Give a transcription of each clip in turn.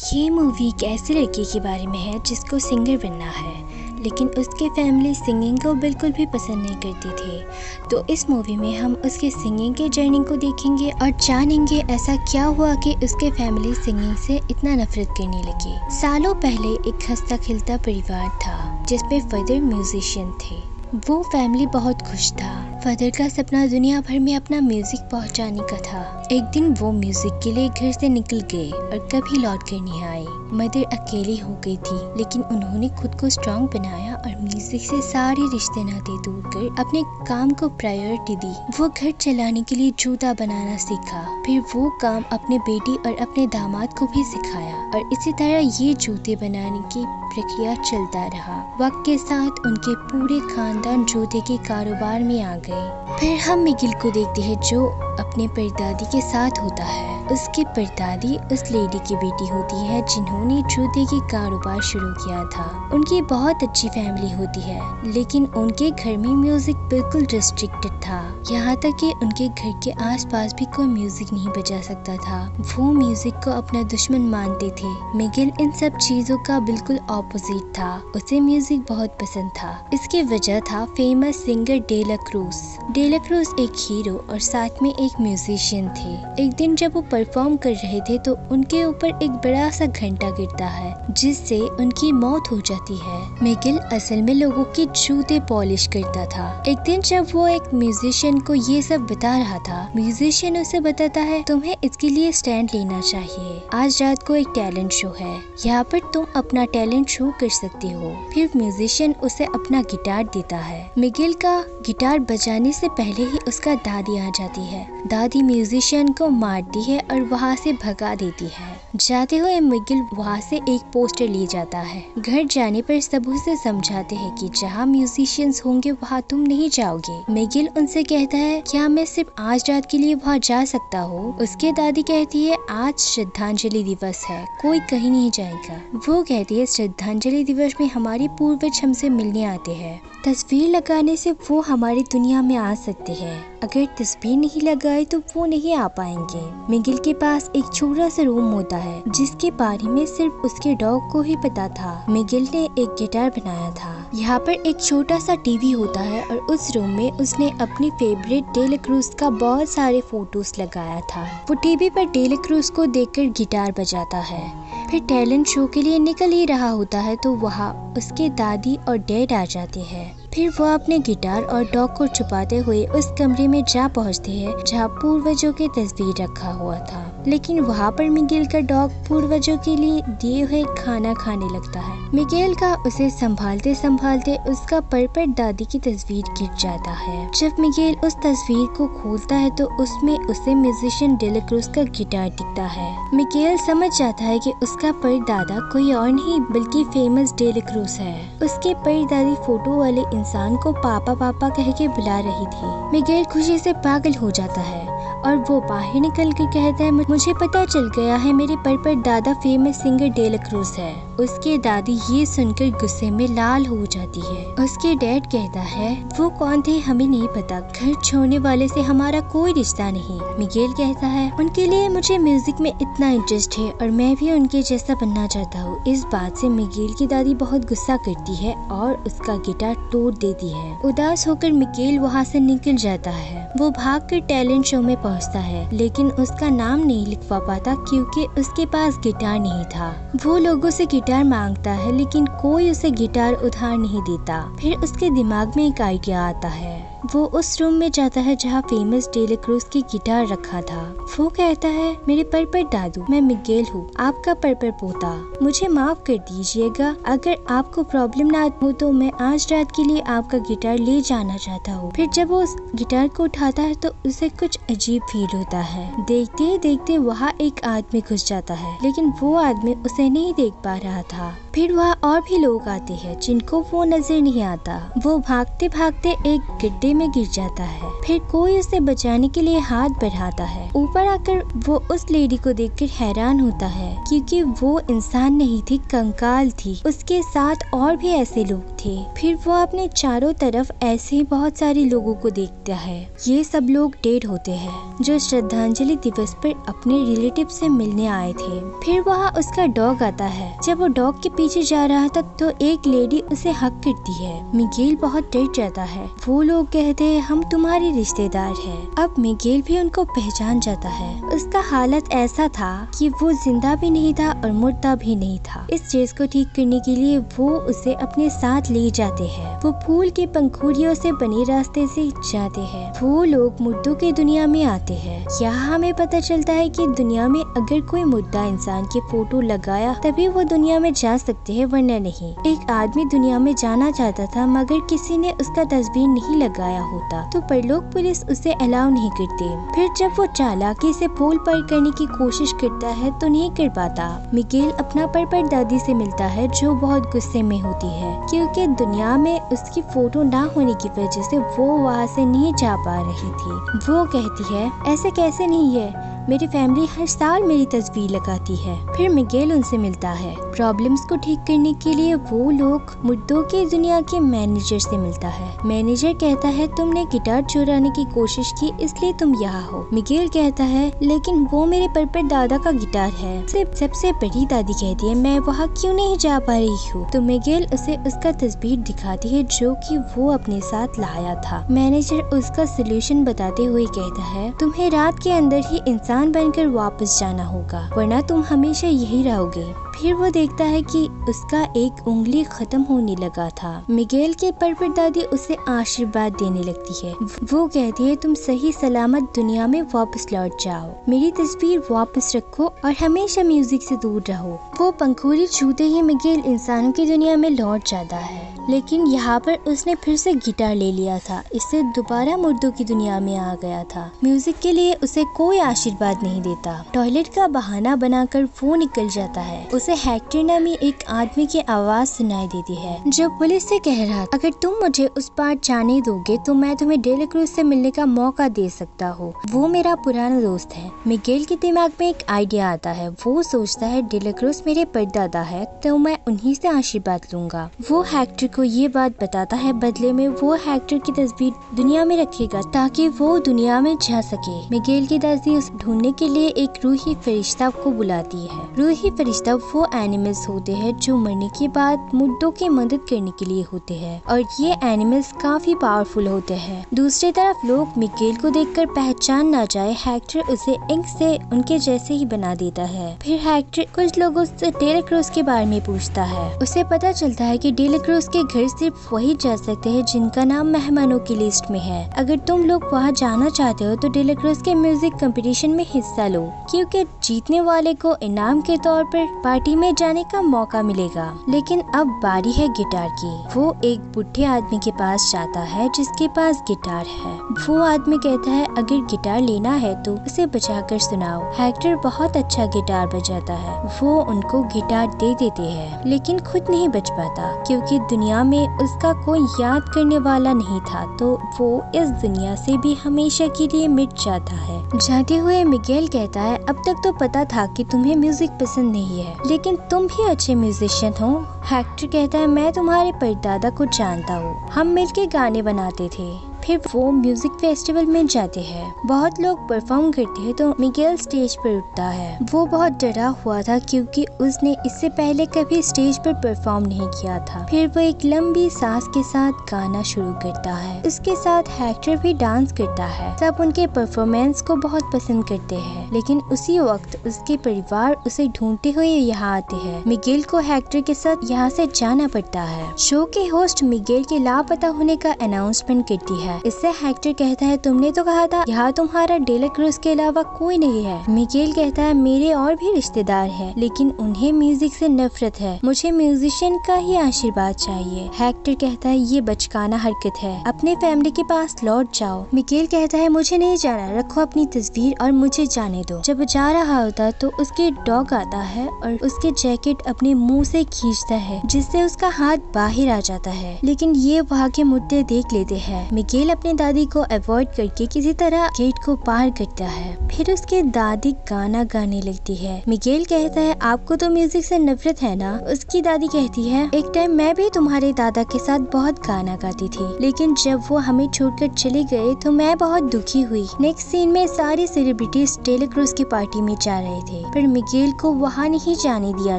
ये मूवी एक ऐसे लड़के के बारे में है जिसको सिंगर बनना है, लेकिन उसके फैमिली सिंगिंग को बिल्कुल भी पसंद नहीं करती थी। तो इस मूवी में हम उसके सिंगिंग के जर्नी को देखेंगे और जानेंगे ऐसा क्या हुआ कि उसके फैमिली सिंगिंग से इतना नफरत करने लगी। सालों पहले एक हंसता खिलता परिवार था जिसमें फादर म्यूजिशियन थे। वो फैमिली बहुत खुश था। फादर का सपना दुनिया भर में अपना म्यूजिक पहुंचाने का था। एक दिन वो म्यूजिक के लिए घर से निकल गए और कभी लौट कर नहीं आए। मदर अकेली हो गई थी, लेकिन उन्होंने खुद को स्ट्रांग बनाया और म्यूजिक से सारे रिश्ते नाते दूर कर अपने काम को प्रायोरिटी दी। वो घर चलाने के लिए जूता बनाना सीखा, फिर वो काम अपने बेटी और अपने दामाद को भी सिखाया और इसी तरह ये जूते बनाने की प्रक्रिया चलता रहा। वक्त के साथ उनके पूरे खानदान जूते के कारोबार में आ गए। फिर हम मिगिल को देखते हैं जो अपने परदादी के साथ होता है। उसकी परदादी उस लेडी की बेटी होती है जिन्होंने जूते के कारोबार शुरू किया था। उनकी बहुत अच्छी फैमिली होती है, लेकिन उनके घर में म्यूजिक बिल्कुल रिस्ट्रिक्टेड था। यहाँ तक कि उनके घर के आसपास भी कोई म्यूजिक नहीं बजा सकता था। वो म्यूजिक को अपना दुश्मन मानते थे। मिगिल इन सब चीजों का बिल्कुल ऑपोजिट था। उसे म्यूजिक बहुत पसंद था। इसकी वजह था फेमस सिंगर डेला क्रूज। डेला क्रूज एक हीरो और साथ में एक म्यूजिशियन थे। एक दिन जब वो परफॉर्म कर रहे थे तो उनके ऊपर एक बड़ा सा घंटा गिरता है जिससे उनकी मौत हो जाती है। मिगिल असल में लोगों के जूते पॉलिश करता था। एक दिन जब वो एक म्यूजिशियन को ये सब बता रहा था, म्यूजिशियन उसे बताता है तुम्हें इसके लिए स्टैंड लेना चाहिए। आज रात को एक टैलेंट शो है, यहाँ पर तुम अपना टैलेंट शो कर सकते हो। फिर म्यूजिशियन उसे अपना गिटार देता है। मिगिल का गिटार बजाने से पहले ही उसका दादी आ जाती है। दादी म्यूजिशियन को मारती है और वहाँ से भगा देती है। जाते हुए मिगिल वहाँ से एक पोस्टर ले जाता है। घर जाने पर सब उसे समझाते हैं कि जहाँ म्यूजिशियंस होंगे वहाँ तुम नहीं जाओगे। मिगिल उनसे कहता है क्या मैं सिर्फ आज रात के लिए वहाँ जा सकता हूँ? उसके दादी कहती है आज श्रद्धांजलि दिवस है, कोई कहीं नहीं जाएगा। वो कहती है श्रद्धांजलि दिवस में हमारे पूर्वज हमसे मिलने आते हैं। तस्वीर लगाने से वो हमारी दुनिया में आ सकते हैं, अगर तस्वीर नहीं लगाए तो वो नहीं आ पाएंगे। मिगिल के पास एक छोटा सा रूम होता है जिसके बारे में सिर्फ उसके डॉग को ही पता था। मिगिल ने एक गिटार बनाया था। यहाँ पर एक छोटा सा टीवी होता है और उस रूम में उसने अपनी फेवरेट डेला क्रूज का बहुत सारे फोटोज लगाया था। वो टीवी पर डेला क्रूज को देखकर गिटार बजाता है। फिर टैलेंट शो के लिए निकल ही रहा होता है तो वहाँ उसके दादी और डैड आ जाते हैं। फिर वो अपने गिटार और डॉग को छुपाते हुए उस कमरे में जा पहुंचते हैं जहाँ पूर्वजों की तस्वीर रखा हुआ था। लेकिन वहाँ पर मिगेल का डॉग पूर्वजों के लिए दिए हुए खाना खाने लगता है। मिगेल का उसे संभालते संभालते उसका पर दादी की तस्वीर गिर जाता है। जब मिगेल उस तस्वीर को खोलता है तो उसमें उसे म्यूजिशियन डेला क्रूज का गिटार दिखता है। मिगेल समझ जाता है कि उसका परदादा कोई और नहीं बल्कि फेमस डेला क्रूज है। उसके परदादी फोटो वाले इंसान को पापा पापा कह के बुला रही थी। मिगेल खुशी से पागल हो जाता है और वो बाहर निकल कर कहता है मुझे पता चल गया है मेरे पर दादा फेमस सिंगर डेला क्रूज है। उसके दादी ये सुनकर गुस्से में लाल हो जाती है। उसके डैड कहता है वो कौन थे हमें नहीं पता, घर छोड़ने वाले से हमारा कोई रिश्ता नहीं। मिगेल कहता है उनके लिए मुझे म्यूजिक में इतना इंटरेस्ट है और मैं भी उनके जैसा बनना चाहता हूँ। इस बात से मिगेल की दादी बहुत गुस्सा करती है और उसका गिटार तोड़ देती है। उदास होकर मिगेल वहाँ से निकल जाता है। वो भागकर टैलेंट शो में पहुँचता है, लेकिन उसका नाम नहीं लिखवा पाता क्योंकि उसके पास गिटार नहीं था। वो लोगों से गिटार मांगता है लेकिन कोई उसे गिटार उधार नहीं देता। फिर उसके दिमाग में एक आइडिया आता है। वो उस रूम में जाता है जहाँ फेमस डेला क्रूज की गिटार रखा था। वो कहता है मेरे पर दादू, मैं मिगेल हूँ, आपका पर पोता, मुझे माफ कर दीजिएगा। अगर आपको प्रॉब्लम ना हो तो मैं आज रात के लिए आपका गिटार ले जाना चाहता हूँ। फिर जब वो उस गिटार को उठाता है तो उसे कुछ अजीब फील होता है। देखते ही देखते वहाँ एक आदमी घुस जाता है, लेकिन वो आदमी उसे नहीं देख पा रहा था। फिर वहाँ और भी लोग आते हैं जिनको वो नजर नहीं आता। वो भागते भागते एक गड्ढे में गिर जाता है। फिर कोई उसे बचाने के लिए हाथ बढ़ाता है। ऊपर आकर वो उस लेडी को देखकर हैरान होता है क्योंकि वो इंसान नहीं थी, कंकाल थी। उसके साथ और भी ऐसे लोग थे। फिर वो अपने चारों तरफ ऐसे बहुत सारे लोगों को देखता है। ये सब लोग डेड होते हैं जो श्रद्धांजलि दिवस पर अपने रिलेटिव से मिलने आए थे। फिर वहाँ उसका डॉग आता है। जब वो डॉग के पीछे जा रहा था तो एक लेडी उसे हक करती है। मिगेल बहुत डर जाता है। वो लोग कहते हैं हम तुम्हारे रिश्तेदार हैं। अब मिगेल भी उनको पहचान जाता है। उसका हालत ऐसा था कि वो जिंदा भी नहीं था और मुर्दा भी नहीं था। इस चीज को ठीक करने के लिए वो उसे अपने साथ ले जाते हैं। वो फूल के पंखुड़ियों से बने रास्ते से जाते हैं। वो लोग मुर्दों की दुनिया में आते हैं। यहाँ हमें पता चलता है कि दुनिया में अगर कोई मुर्दा इंसान की फोटो लगाया तभी वो दुनिया में जा सकते हैं, वरना नहीं। एक आदमी दुनिया में जाना चाहता था मगर किसी ने उसका तस्वीर नहीं लगाया होता तो परलोक पुलिस उसे अलाउ नहीं करती। फिर जब वो चालाकी से पुल पार करने की कोशिश करता है तो नहीं कर पाता। मिगेल अपना परदादी से मिलता है जो बहुत गुस्से में होती है क्योंकि दुनिया में उसकी फोटो ना होने की वजह से वो वहाँ से नहीं जा पा रही थी। वो कहती है ऐसे कैसे नहीं है, मेरी फैमिली हर साल मेरी तस्वीर लगाती है। फिर मिगेल उनसे मिलता है। प्रॉब्लम्स को ठीक करने के लिए वो लोग मुर्दों की दुनिया के मैनेजर से मिलता है। मैनेजर कहता है तुमने गिटार चुराने की कोशिश की इसलिए तुम यहाँ हो। मिगेल कहता है लेकिन वो मेरे पर दादा का गिटार है। सबसे बड़ी दादी कहती है मैं वहाँ क्यों नहीं जा पा रही हूँ। तो मिगेल उसे उसका तस्वीर दिखाती है जो कि वो अपने साथ लाया था। मैनेजर उसका सोल्यूशन बताते हुए कहता है तुम्हें रात के अंदर ही इंसान बनकर वापस जाना होगा वरना तुम हमेशा यही रहोगे। फिर वो देखता है कि उसका एक उंगली खत्म होने लगा था। मिगेल के परदादी उसे आशीर्वाद देने लगती है। वो कहती है तुम सही सलामत दुनिया में वापस लौट जाओ, मेरी तस्वीर वापस रखो और हमेशा म्यूजिक से दूर रहो। वो पंखुड़ी छूते ही मिगेल इंसानों की दुनिया में लौट जाता है, लेकिन यहाँ पर उसने फिर से गिटार ले लिया था। इससे दोबारा मुर्दों की दुनिया में आ गया था। म्यूजिक के लिए उसे कोई आशीर्वाद नहीं देता। टॉयलेट का बहाना बनाकर वो निकल जाता है। उसे हेक्टर नामी एक आदमी की आवाज सुनाई देती है जो पुलिस से कह रहा अगर तुम मुझे उस पार जाने दोगे तो मैं तुम्हें डेला क्रूज से मिलने का मौका दे सकता हूँ। वो मेरा पुराना दोस्त है। मिगेल के दिमाग में एक आइडिया आता है। वो सोचता है डेला क्रूज मेरे परदादा है तो मैं उन्हीं से आशीर्वाद लूंगा। वो हेक्टर को ये बात बताता है। बदले में वो हेक्टर की तस्वीर दुनिया में रखेगा ताकि वो दुनिया में जा सके। मिगेल की दादी उसे ढूंढने के लिए एक रूही फरिश्ता को बुलाती है। रूही फरिश्ता वो एनिमल्स होते हैं जो मरने के बाद मुर्दों की मदद करने के लिए होते हैं और ये एनिमल्स काफी पावरफुल होते हैं। दूसरी तरफ लोग मिगेल को देखकर पहचान ना जाए हेक्टर उसे इंक से उनके जैसे ही बना देता है। फिर हेक्टर कुछ लोगों से डेला क्रूज के बारे में पूछता है। उसे पता चलता है कि डेला क्रूज के घर सिर्फ वही जा सकते हैं जिनका नाम मेहमानों की लिस्ट में है। अगर तुम लोग वहाँ जाना चाहते हो तो डेला क्रूज के म्यूजिक कंपटीशन में हिस्सा लो क्योंकि जीतने वाले को इनाम के तौर पर पार्टी में जाने का मौका मिलेगा। लेकिन अब बारी है गिटार की। वो एक बुढ़े आदमी के पास जाता है जिसके पास गिटार है। वो आदमी कहता है अगर गिटार लेना है तो उसे बजाकर सुनाओ। हेक्टर बहुत अच्छा गिटार बजाता है। वो उनको गिटार दे देते हैं लेकिन खुद नहीं बज पाता क्योंकि दुनिया में उसका कोई याद करने वाला नहीं था तो वो इस दुनिया से भी हमेशा के लिए मिट जाता है। जाते हुए मिगेल कहता है अब तक तो पता था कि तुम्हें म्यूजिक पसंद नहीं है लेकिन तुम भी अच्छे म्यूजिशियन हो। हेक्टर कहता है मैं तुम्हारे परदादा को जानता हूँ, हम मिलके गाने बनाते थे। फिर वो म्यूजिक फेस्टिवल में जाते हैं। बहुत लोग परफॉर्म करते हैं तो मिगेल स्टेज पर उठता है। वो बहुत डरा हुआ था क्योंकि उसने इससे पहले कभी स्टेज पर परफॉर्म नहीं किया था। फिर वो एक लंबी सांस के साथ गाना शुरू करता है। उसके साथ हेक्टर भी डांस करता है। सब उनके परफॉर्मेंस को बहुत पसंद करते हैं लेकिन उसी वक्त उसके परिवार उसे ढूंढते हुए यहाँ आते हैं। मिगेल को हेक्टर के साथ यहाँ से जाना पड़ता है। शो के होस्ट मिगेल के लापता होने का अनाउंसमेंट करती है। है। इससे हेक्टर कहता है तुमने तो कहा था यहाँ तुम्हारा डेला क्रूज के अलावा कोई नहीं है। मिगेल कहता है मेरे और भी रिश्तेदार हैं, लेकिन उन्हें म्यूजिक से नफरत है, मुझे म्यूजिशियन का ही आशीर्वाद चाहिए। हेक्टर कहता है ये बचकाना हरकत है, अपने फैमिली के पास लौट जाओ। मिगेल कहता है मुझे नहीं जाना, रखो अपनी तस्वीर और मुझे जाने दो। जब वो जा रहा होता तो उसके डॉग आता है और उसके जैकेट अपने मुंह से खींचता है, जिससे उसका हाथ बाहर आ जाता है, लेकिन ये वहाँ के मुद्दे देख लेते हैं। मिगेल अपनी दादी को अवॉइड करके किसी तरह गेट को पार करता है। फिर उसके दादी गाना गाने लगती है। मिगेल कहता है आपको तो म्यूजिक से नफरत है ना? उसकी दादी कहती है एक टाइम मैं भी तुम्हारे दादा के साथ बहुत गाना गाती थी, लेकिन जब वो हमें छोड़कर चले गए तो मैं बहुत दुखी हुई। नेक्स्ट सीन में सारी सेलिब्रिटीज डेला क्रूज की पार्टी में जा रहे थे, पर मिगेल को वहाँ नहीं जाने दिया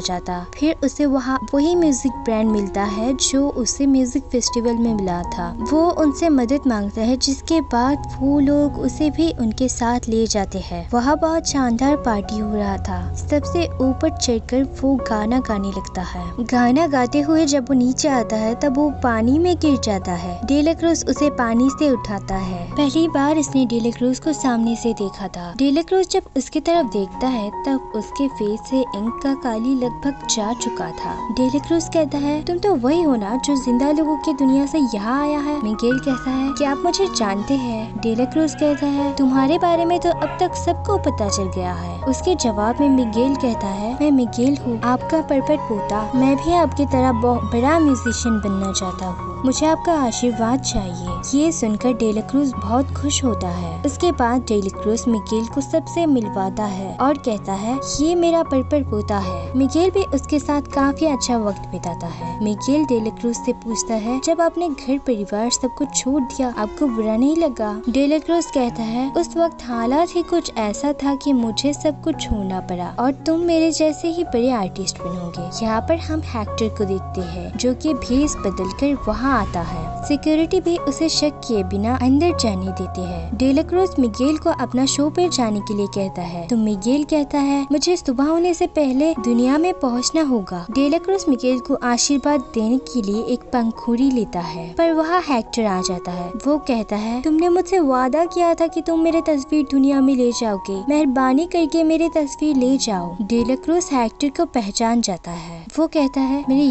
जाता। फिर उसे वहाँ वही म्यूजिक बैंड मिलता है जो उसे म्यूजिक फेस्टिवल में मिला था। वो उनसे मदद मांगता है, जिसके बाद वो लोग उसे भी उनके साथ ले जाते हैं। वहाँ बहुत शानदार पार्टी हो रहा था। सबसे ऊपर चढ़कर वो गाना गाने लगता है। गाना गाते हुए जब वो नीचे आता है तब वो पानी में गिर जाता है। डेला क्रूज उसे पानी से उठाता है। पहली बार इसने डेला क्रूज को सामने से देखा था। डेला क्रूज जब उसकी तरफ देखता है तब उसके फेस से इंक का काली लगभग जा चुका था। डेला क्रूज कहता है तुम तो वही हो ना जो जिंदा लोगों की दुनिया से यहाँ आया है? मिगेल कहता है कि आप मुझे जानते हैं? डेला क्रूज कहता है तुम्हारे बारे में तो अब तक सबको पता चल गया है। उसके जवाब में मिगेल कहता है मैं मिगेल हूँ, आपका परपट पोता। मैं भी आपकी तरह बहुत बड़ा म्यूजिशियन बनना चाहता हूँ, मुझे आपका आशीर्वाद चाहिए। ये सुनकर डेला क्रूज बहुत खुश होता है। उसके बाद डेला क्रूज मिगेल को सबसे मिलवाता है और कहता है ये मेरा परपट पोता है। मिगेल भी उसके साथ काफी अच्छा वक्त बिताता है। मिगेल डेला क्रूज से पूछता है जब आपने घर परिवार सब कुछ छोड़ दिया आपको बुरा नहीं लगा? डेला क्रूज कहता है उस वक्त हालात ही कुछ ऐसा था कि मुझे सब कुछ छोड़ना पड़ा और तुम मेरे जैसे ही बड़े आर्टिस्ट बनोगे। यहाँ पर हम हेक्टर को देखते हैं जो कि भेष बदलकर वहाँ आता है। सिक्योरिटी भी उसे शक किए बिना अंदर जाने देते हैं। डेला क्रूज मिगेल को अपना शो पर जाने के लिए कहता है तो मिगेल कहता है मुझे सुबह होने से पहले दुनिया में पहुँचना होगा। डेला क्रूज मिगेल को आशीर्वाद देने के लिए एक पंखुड़ी लेता है, पर वहाँ हेक्टर आ जाता है। वो कहता है तुमने मुझसे वादा किया था कि तुम मेरी तस्वीर दुनिया में ले जाओगे, मेहरबानी करके मेरी तस्वीर ले जाओ। डेला क्रूज हेक्टर को पहचान जाता है। वो कहता है मेरी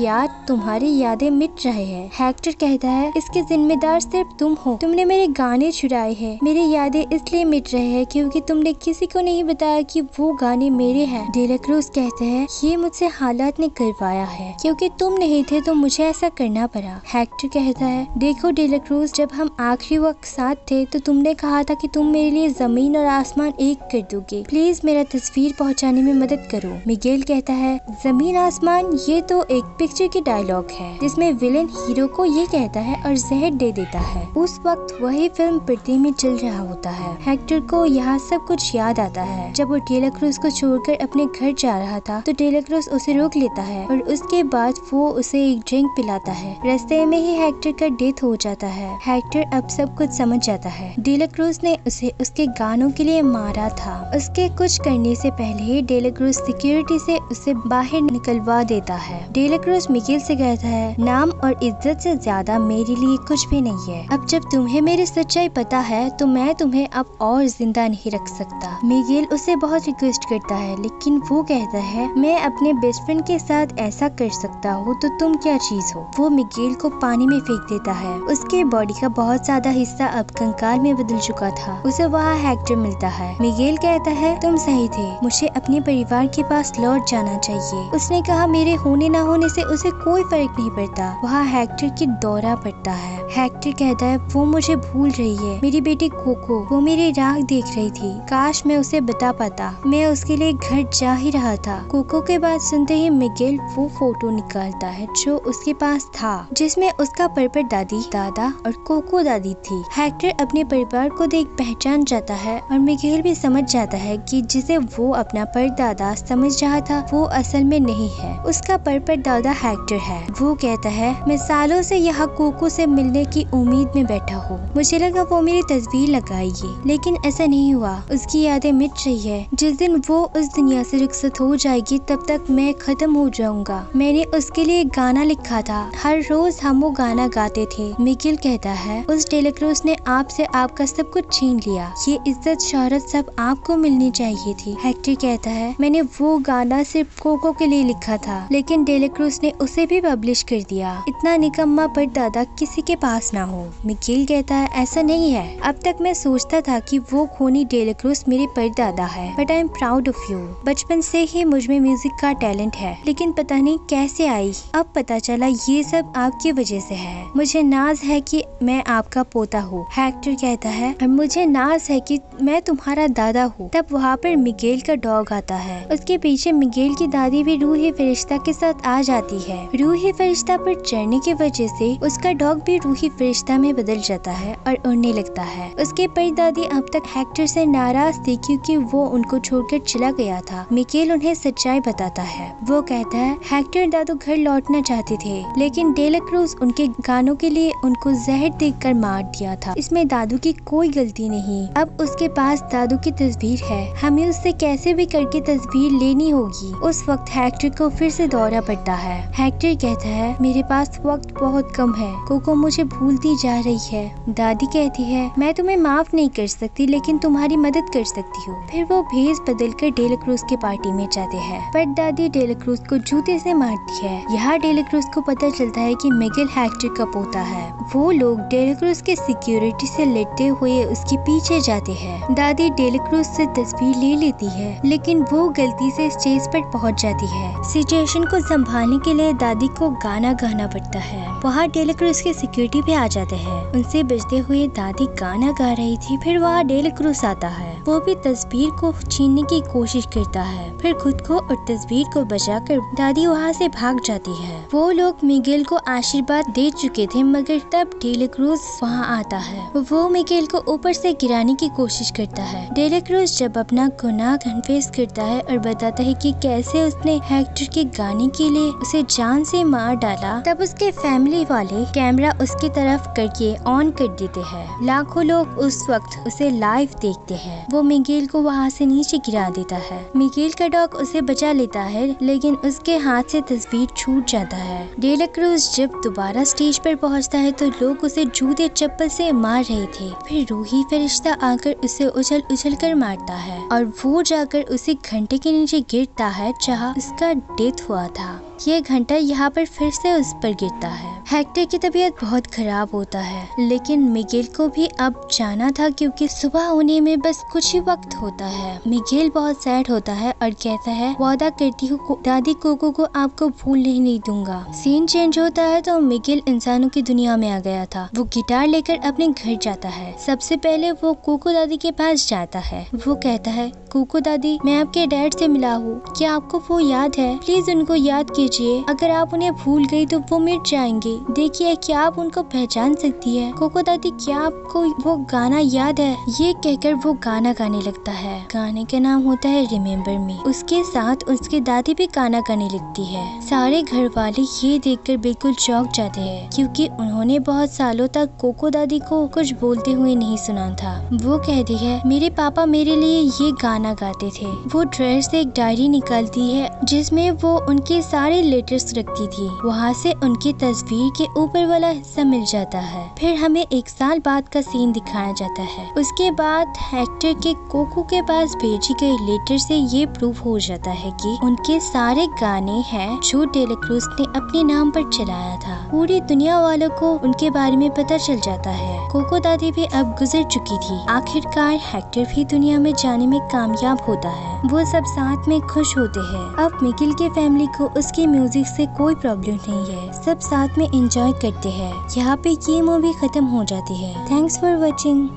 तुम्हारी यादें मिट रहे हैं। हेक्टर कहता है इसके जिम्मेदार सिर्फ तुम हो, तुमने मेरे गाने चुराए हैं। मेरी यादें इसलिए मिट रहे हैं क्योंकि तुमने किसी को नहीं बताया कि वो गाने मेरे हैं। डेला क्रूज कहते हैं ये मुझसे हालात ने करवाया है, क्योंकि तुम नहीं थे तो मुझे ऐसा करना पड़ा। हेक्टर कहता है देखो डेला क्रूज, जब हम आखिरी वक्त साथ थे तो तुमने कहा था कि तुम मेरे लिए जमीन और आसमान एक कर दोगे, प्लीज मेरा तस्वीर पहुंचाने में मदद करो। मिगेल कहता है जमीन आसमान ये तो एक पिक्चर की डायलॉग है जिसमें विलेन हीरो को ये कहता है और जहर दे देता है। उस वक्त वही फिल्म पर्दे में चल रहा होता है। हेक्टर को यहाँ सब कुछ याद आता है। जब वो डेला क्रूज को छोड़कर अपने घर जा रहा था तो डेला क्रूज उसे रोक लेता है और उसके बाद वो उसे एक ड्रिंक पिलाता है। रास्ते में ही हेक्टर का डेथ हो जाता है। हेक्टर अब सब कुछ समझ जाता है। डेला क्रूज ने उसे उसके गानों के लिए मारा था। उसके कुछ करने से पहले ही डेला क्रूज सिक्योरिटी से उसे बाहर निकलवा देता है। डेला क्रूज मिगेल से कहता है नाम और इज्जत से ज्यादा मेरे लिए कुछ भी नहीं है। अब जब तुम्हें मेरी सच्चाई पता है तो मैं तुम्हें अब और जिंदा नहीं रख सकता। मिगेल उसे बहुत रिक्वेस्ट करता है, लेकिन वो कहता है मैं अपने बेस्ट फ्रेंड के साथ ऐसा कर सकता हूँ तो तुम क्या चीज हो। वो मिगेल को पानी में फेंक देता है। उसके बॉडी का बहुत ज्यादा हिस्सा अब कंकाल में बदल चुका था। उसे वहाँ हेक्टर मिलता है। मिगेल कहता है तुम सही थे, मुझे अपने परिवार के पास लौट जाना चाहिए। उसने कहा मेरे होने न होने से उसे कोई फर्क नहीं पड़ता। वहाँ हेक्टर की दौरा पड़ता है। हेक्टर कहता है वो मुझे भूल रही है, मेरी बेटी कोको, वो मेरी राह देख रही थी, काश मैं उसे बता पाता, मैं उसके लिए घर जा ही रहा था। कोको के बात सुनते ही मिगेल वो फोटो निकालता है जो उसके पास था, जिसमें उसका परपट दादी, दादा और कोको दादी थी। हेक्टर अपने परिवार को देख पहचान जाता है और मिगेल भी समझ जाता है कि जिसे वो अपना परदादा समझ रहा था वो असल में नहीं है, उसका परपट दादा हेक्टर है। वो कहता है मैं सालों से यहाँ कोको से मिलने की उम्मीद में बैठा हूँ। मुझे लगा वो मेरी तस्वीर लगाएगी, लेकिन ऐसा नहीं हुआ। उसकी यादें मिट रही है। जिस दिन वो उस दुनिया से रुखसत हो जाएगी तब तक मैं खत्म हो जाऊंगा। मैंने उसके लिए एक गाना लिखा था, हर रोज हम वो गाना गाते थे। मिगेल कहता है उस डेलाक्रूज ने आपसे आपका सब कुछ छीन लिया। ये इज्जत शोहरत सब आपको मिलनी चाहिए थी। हेक्टर कहता है मैंने वो गाना सिर्फ कोको के लिए लिखा था, लेकिन डेलाक्रूज ने उसे भी पब्लिश कर दिया। इतना निकम्मा परदादा किसी के पास ना हो। मिगेल कहता है ऐसा नहीं है। अब तक मैं सोचता था कि वो खूनी डेलाक्रूज मेरे परदादा है, but I am proud of you. बचपन से ही मुझ में म्यूजिक का टैलेंट है, लेकिन पता नहीं कैसे आई। अब पता चला ये सब आपकी वजह से है। मुझे नाज है कि मैं आपका पोता हूँ। हेक्टर कहता है और मुझे नाज है कि मैं तुम्हारा दादा हूँ। तब वहाँ पर मिगेल का डॉग आता है। उसके पीछे मिगेल की दादी भी रूही फरिश्ता के साथ आ जाती है। रूही फरिश्ता पर चढ़ने की वजह से उसका डॉग भी रूही फरिश्ता में बदल जाता है और उड़ने लगता है। उसके परदादी अब तक हेक्टर से नाराज थी क्योंकि वो उनको छोड़कर चला गया था। मिगेल उन्हें सच्चाई बताता है। वो कहता है हेक्टर दादू घर लौटना चाहते थे, लेकिन डेलाक्रूज उनके गानों के लिए उनको जहर देकर मार दिया था। इसमें दादू की कोई गलती नहीं। अब उसके पास दादू की तस्वीर है, हमें उससे कैसे भी करके तस्वीर लेनी होगी। उस वक्त हेक्टर को फिर से दौरा पड़ता है। हेक्टर कहता है मेरे पास वक्त बहुत कम है, कोको मुझे भूलती जा रही है। दादी कहती है मैं तुम्हें माफ नहीं कर सकती, लेकिन तुम्हारी मदद कर सकती हूँ। फिर वो भेस बदलकर डेलाक्रूज के पार्टी में जाते हैं, पर दादी डेलाक्रूज को जूते से मारती है। यहाँ डेलाक्रूज को पता चलता है कि मिगेल हेक्टर का पोता है। वो लोग डेलाक्रूज के सिक्योरिटी से लड़ते हुए उसके पीछे जाते हैं। दादी डेलाक्रूज से तस्वीर ले लेती है, लेकिन वो गलती से स्टेज पर पहुंच जाती है। सिचुएशन को संभालने के लिए दादी को गाना गाना पड़ता है। वहाँ डेलाक्रूज के सिक्योरिटी भी आ जाते हैं। उनसे बचते हुए दादी गाना गा रही थी। फिर वहाँ डेलाक्रूज आता है। वो भी तस्वीर को छीनने की कोशिश करता है, फिर खुद को और तस्वीर को बचाकर दादी वहाँ से भाग जाती है। वो लोग मिगेल को आशीर्वाद दे चुके थे, मगर तब डेलाक्रूज वहाँ आता है। वो मिगेल को ऊपर से गिराने की कोशिश करता है। डेलाक्रूज जब अपना गुनाह कन्फेस करता है और बताता है कि कैसे उसने हेक्टर के गाने के लिए उसे जान से मार डाला, तब उसके फैमिली वाले कैमरा उसकी तरफ करके ऑन कर देते हैं। लाखों लोग उस वक्त उसे लाइव देखते हैं। वो मिगेल को वहाँ से नीचे गिरा देता है। मिगेल का डॉग उसे बचा लेता है, लेकिन उसके हाथ से तस्वीर छूट जाता है। डेलाक्रूज जब दोबारा स्टेज पर पहुँचता है तो लोग उसे जूते चप्पल से मार रहे थे। फिर रूही फरिश्ता आकर उसे उछल उछल कर मारता है और वो जाकर उसी घंटे के नीचे गिरता है जहाँ उसका डेथ हुआ था। ये घंटा यहाँ पर फिर से उस पर गिरता है। हेक्टर की तबीयत बहुत खराब होता है, लेकिन मिगेल को भी अब जाना था क्योंकि सुबह होने में बस कुछ ही वक्त होता है। मिगेल बहुत सैड होता है और कहता है वादा करती हूँ दादी कोको को आपको भूलने नहीं दूंगा। सीन चेंज होता है तो मिगेल इंसानों की दुनिया में आ गया था। वो गिटार लेकर अपने घर जाता है। सबसे पहले वो कोको दादी के पास जाता है। वो कहता है कोको दादी मैं आपके डैड से मिला हूँ, क्या आपको वो याद है? प्लीज उनको याद कीजिए। अगर आप उन्हें भूल गई तो वो मिट जाएंगे। देखिए क्या आप उनको पहचान सकती है? कोको दादी क्या आपको वो गाना याद है? ये कहकर वो गाना गाने लगता है। गाने का नाम होता है रिमेम्बर मी। उसके साथ उसकी दादी भी गाना गाने लगती है। सारे घर वाले ये देखकर बिल्कुल चौंक जाते हैं क्योंकि उन्होंने बहुत सालों तक कोको दादी को कुछ बोलते हुए नहीं सुना था। वो कहती है मेरे पापा मेरे लिए ये गाना गाते थे। वो ड्रेस से एक डायरी निकालती है जिसमें वो उनके सारे लेटर्स रखती थी। वहाँ से उनकी तस्वीर के ऊपर वाला हिस्सा मिल जाता है। फिर हमें 1 साल बाद का सीन दिखाया जाता है। उसके बाद हेक्टर के कोको के पास भेजी गई लेटर से ये प्रूफ हो जाता है कि उनके सारे गाने हैं जो डेलाक्रूज ने अपने नाम पर चलाया था। पूरी दुनिया वालों को उनके बारे में पता चल जाता है। कोको दादी भी अब गुजर चुकी थी। आखिरकार हेक्टर भी दुनिया में जाने में कामयाब होता है। वो सब साथ में खुश होते हैं। अब मिगेल के फैमिली को उसके म्यूजिक से कोई प्रॉब्लम नहीं है। सब साथ में एंजॉय करते हैं। यहाँ पे ये मूवी खत्म हो जाती है। Thanks for watching.